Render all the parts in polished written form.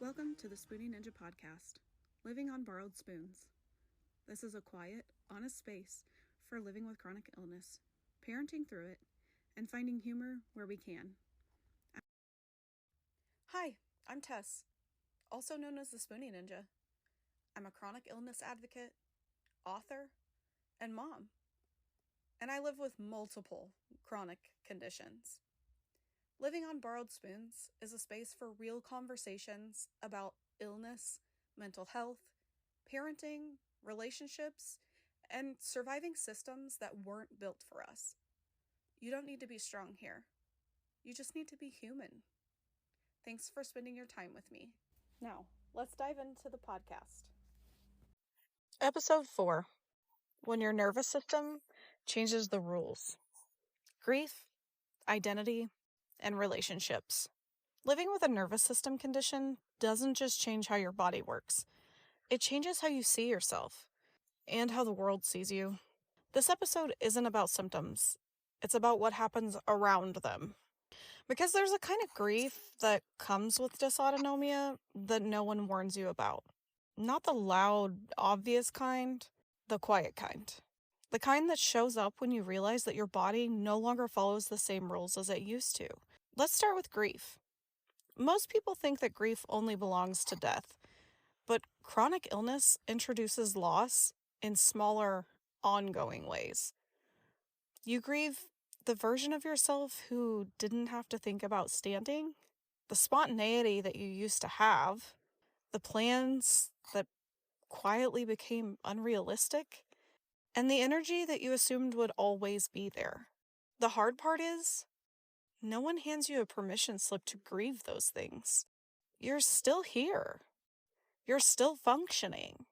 Welcome to the Spoonie Ninja Podcast, Living on Borrowed Spoons. This is a quiet, honest space for living with chronic illness, parenting through it, and finding humor where we can. Hi, I'm Tess, also known as the Spoonie Ninja. I'm a chronic illness advocate, author, and mom. And I live with multiple chronic conditions. Living on Borrowed Spoons is a space for real conversations about illness, mental health, parenting, relationships, and surviving systems that weren't built for us. You don't need to be strong here. You just need to be human. Thanks for spending your time with me. Now, let's dive into the podcast. Episode 4, When Your Nervous System Changes the Rules. Grief, identity, and relationships. Living with a nervous system condition doesn't just change how your body works. It changes how you see yourself and how the world sees you. This episode isn't about symptoms. It's about what happens around them. Because there's a kind of grief that comes with dysautonomia that no one warns you about. Not the loud, obvious kind, the quiet kind. The kind that shows up when you realize that your body no longer follows the same rules as it used to. Let's start with grief. Most people think that grief only belongs to death, but chronic illness introduces loss in smaller, ongoing ways. You grieve the version of yourself who didn't have to think about standing, the spontaneity that you used to have, the plans that quietly became unrealistic, and the energy that you assumed would always be there. The hard part is, no one hands you a permission slip to grieve those things. You're still here. You're still functioning.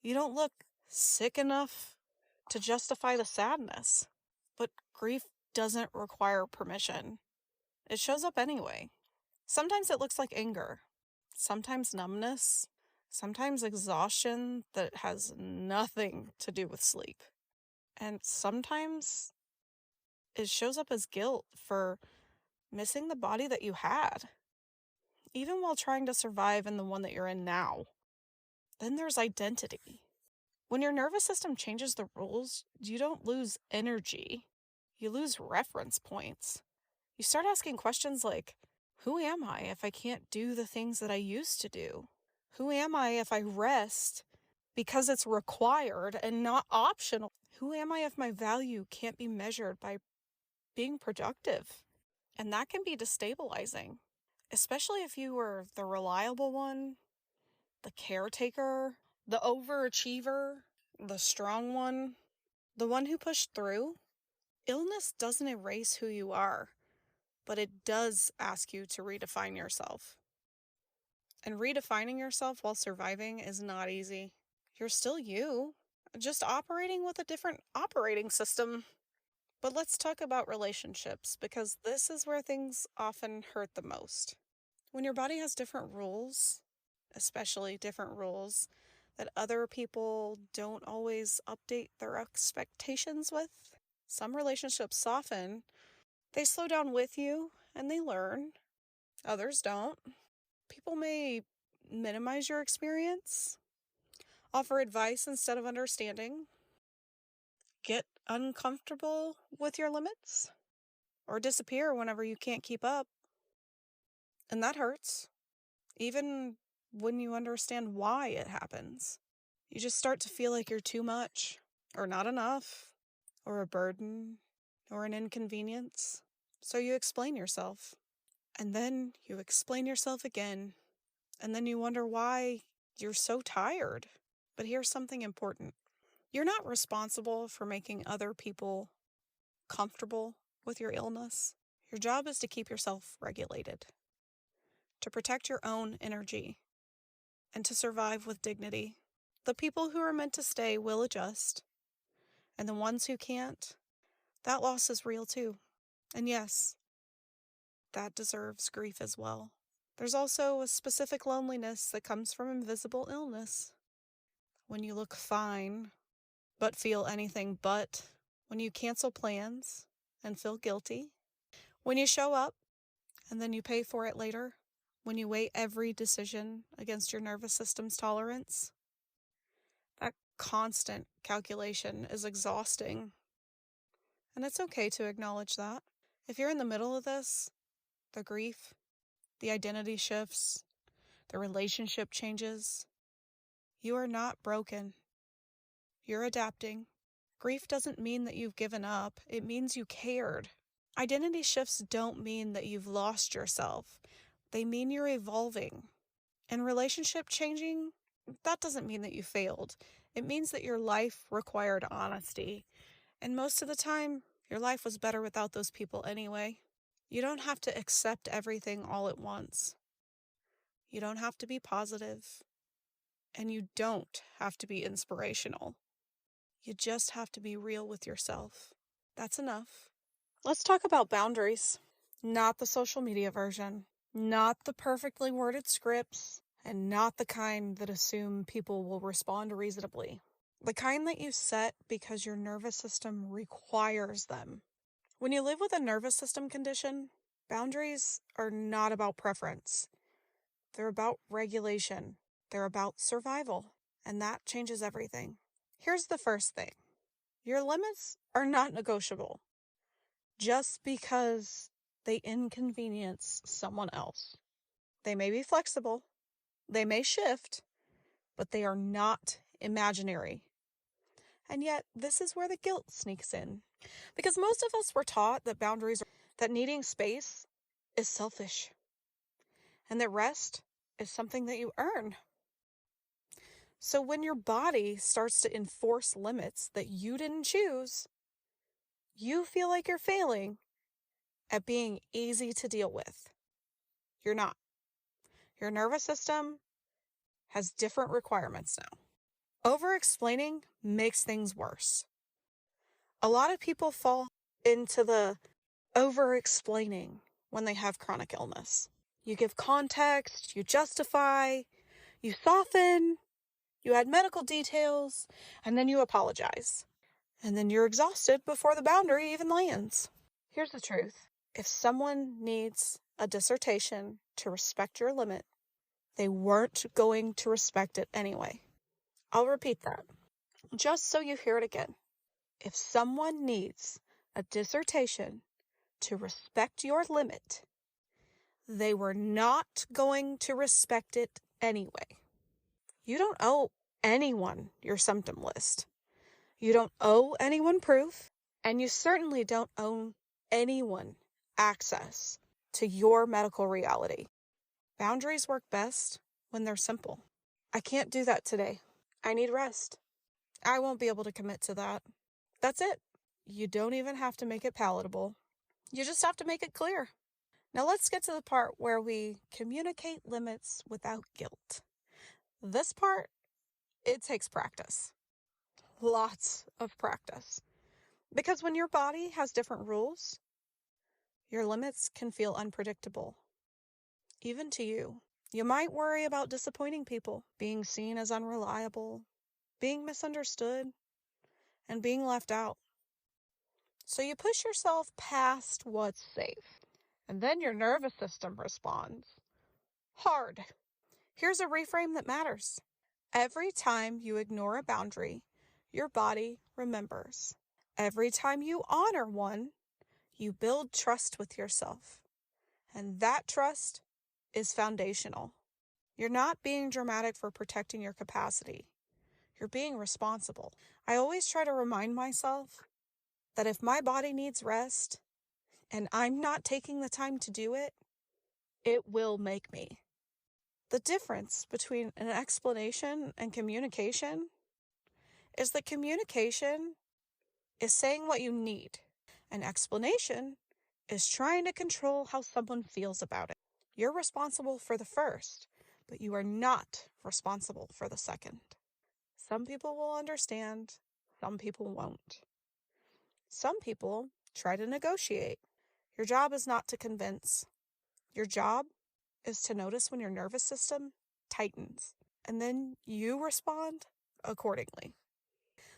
You don't look sick enough to justify the sadness. But grief doesn't require permission. It shows up anyway. Sometimes it looks like anger. Sometimes numbness. Sometimes exhaustion that has nothing to do with sleep. And sometimes it shows up as guilt for missing the body that you had, even while trying to survive in the one that you're in now. Then there's identity. When your nervous system changes the rules, you don't lose energy. You lose reference points. You start asking questions like, who am I if I can't do the things that I used to do? Who am I if I rest because it's required and not optional? Who am I if my value can't be measured by being productive? And that can be destabilizing, especially if you were the reliable one, the caretaker, the overachiever, the strong one, the one who pushed through. Illness doesn't erase who you are, but it does ask you to redefine yourself. And redefining yourself while surviving is not easy. You're still you, just operating with a different operating system. But let's talk about relationships, because this is where things often hurt the most. When your body has different rules, especially different rules that other people don't always update their expectations with, some relationships soften. They slow down with you and they learn. Others don't. People may minimize your experience, offer advice instead of understanding, get uncomfortable with your limits, or disappear whenever you can't keep up. And that hurts, even when you understand why it happens. You just start to feel like you're too much, or not enough, or a burden, or an inconvenience. So you explain yourself. And then you explain yourself again. And then you wonder why you're so tired. But here's something important. You're not responsible for making other people comfortable with your illness. Your job is to keep yourself regulated, to protect your own energy, and to survive with dignity. The people who are meant to stay will adjust, and the ones who can't, that loss is real too. And yes, that deserves grief as well. There's also a specific loneliness that comes from invisible illness. When you look fine, but feel anything but. When you cancel plans and feel guilty. When you show up, and then you pay for it later. when you weigh every decision against your nervous system's tolerance. That constant calculation is exhausting. And it's okay to acknowledge that. If you're in the middle of this, the grief, the identity shifts, the relationship changes, you are not broken. You're adapting. Grief doesn't mean that you've given up. It means you cared. Identity shifts don't mean that you've lost yourself. They mean you're evolving. And relationship changing, that doesn't mean that you failed. It means that your life required honesty. And most of the time, your life was better without those people anyway. You don't have to accept everything all at once. You don't have to be positive. And you don't have to be inspirational. You just have to be real with yourself. That's enough. Let's talk about boundaries. Not the social media version. Not the perfectly worded scripts. And not the kind that assume people will respond reasonably. The kind that you set because your nervous system requires them. When you live with a nervous system condition, boundaries are not about preference. They're about regulation. They're about survival. And that changes everything. Here's the first thing. Your limits are not negotiable just because they inconvenience someone else. They may be flexible, they may shift, but they are not imaginary. And yet, this is where the guilt sneaks in. Because most of us were taught that that needing space is selfish. And that rest is something that you earn. So when your body starts to enforce limits that you didn't choose, you feel like you're failing at being easy to deal with. You're not. Your nervous system has different requirements now. Over-explaining makes things worse. A lot of people fall into the over-explaining when they have chronic illness. You give context, you justify, you soften, you add medical details, and then you apologize. And then you're exhausted before the boundary even lands. Here's the truth. If someone needs a dissertation to respect your limit, they weren't going to respect it anyway. I'll repeat that, just so you hear it again. If someone needs a dissertation to respect your limit, they were not going to respect it anyway. You don't owe anyone your symptom list. You don't owe anyone proof, and you certainly don't owe anyone access to your medical reality. Boundaries work best when they're simple. I can't do that today. I need rest. I won't be able to commit to that. That's it. You don't even have to make it palatable. You just have to make it clear. Now let's get to the part where we communicate limits without guilt. This part, it takes practice. Lots of practice. Because when your body has different rules, your limits can feel unpredictable. Even to you. You might worry about disappointing people, being seen as unreliable, being misunderstood, and being left out. So you push yourself past what's safe. And then your nervous system responds. Hard. Here's a reframe that matters. Every time you ignore a boundary, your body remembers. Every time you honor one, you build trust with yourself. And that trust is foundational. You're not being dramatic for protecting your capacity. You're being responsible. I always try to remind myself that if my body needs rest and I'm not taking the time to do it, it will make me. The difference between an explanation and communication is that communication is saying what you need. An explanation is trying to control how someone feels about it. You're responsible for the first, but you are not responsible for the second. Some people will understand, some people won't. Some people try to negotiate. Your job is not to convince. Your job is to notice when your nervous system tightens, and then you respond accordingly.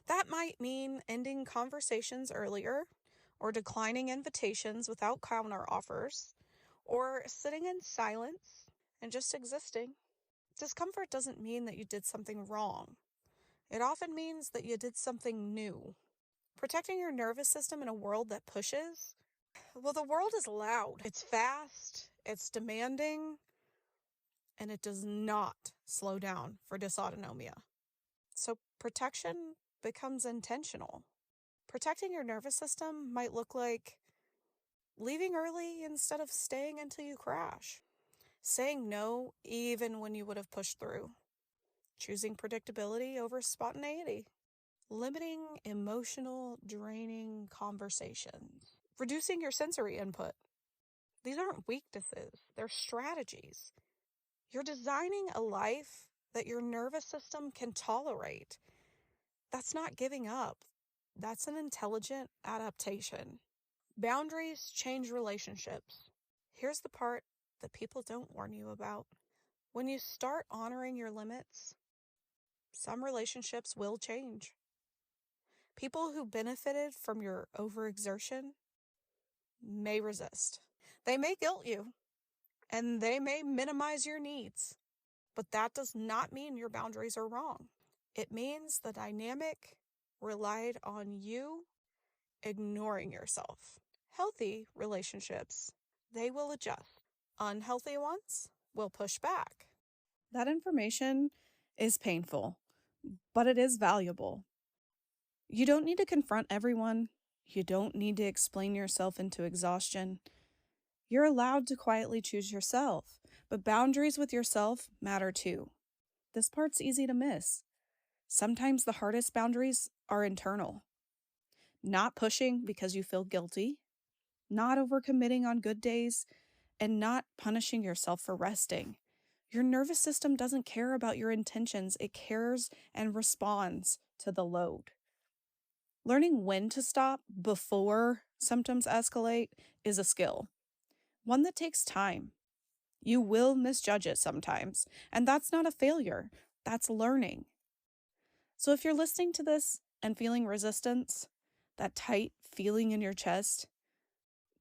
That might mean ending conversations earlier, or declining invitations without counter offers, or sitting in silence and just existing. Discomfort doesn't mean that you did something wrong. It often means that you did something new. Protecting your nervous system in a world that pushes? Well, the world is loud. It's fast, it's demanding, and it does not slow down for dysautonomia. So protection becomes intentional. Protecting your nervous system might look like leaving early instead of staying until you crash. Saying no even when you would have pushed through. Choosing predictability over spontaneity. Limiting emotional, draining conversations. Reducing your sensory input. These aren't weaknesses, they're strategies. You're designing a life that your nervous system can tolerate. That's not giving up. That's an intelligent adaptation. Boundaries change relationships. Here's the part that people don't warn you about. When you start honoring your limits, some relationships will change. People who benefited from your overexertion may resist. They may guilt you, and they may minimize your needs. But that does not mean your boundaries are wrong. It means the dynamic relied on you ignoring yourself. Healthy relationships, they will adjust. Unhealthy ones will push back. That information is painful, but it is valuable. You don't need to confront everyone. You don't need to explain yourself into exhaustion. You're allowed to quietly choose yourself, but boundaries with yourself matter too. This part's easy to miss. Sometimes the hardest boundaries are internal. Not pushing because you feel guilty, not overcommitting on good days, and not punishing yourself for resting. Your nervous system doesn't care about your intentions, it cares and responds to the load. Learning when to stop before symptoms escalate is a skill, one that takes time. You will misjudge it sometimes, and that's not a failure, that's learning. So if you're listening to this and feeling resistance, that tight feeling in your chest,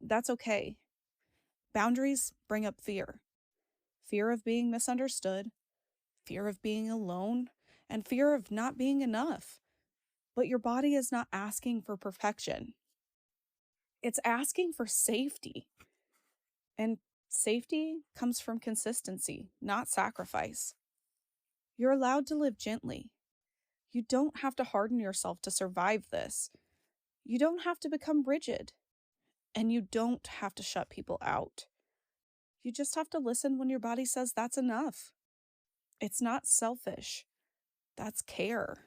that's okay. Boundaries bring up fear. Fear of being misunderstood, fear of being alone, and fear of not being enough. But your body is not asking for perfection. It's asking for safety. And safety comes from consistency, not sacrifice. You're allowed to live gently. You don't have to harden yourself to survive this. You don't have to become rigid. And you don't have to shut people out. You just have to listen when your body says that's enough. It's not selfish. That's care.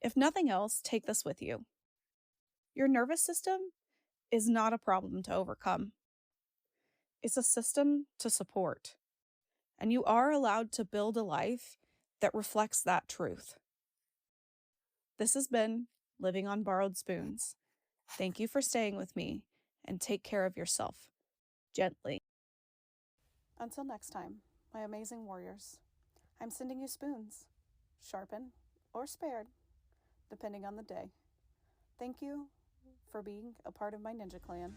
If nothing else, take this with you. Your nervous system is not a problem to overcome. It's a system to support. And you are allowed to build a life that reflects that truth. This has been Living on Borrowed Spoons. Thank you for staying with me, and take care of yourself gently. Until next time, my amazing warriors, I'm sending you spoons, sharpened or spared, depending on the day. Thank you for being a part of my ninja clan.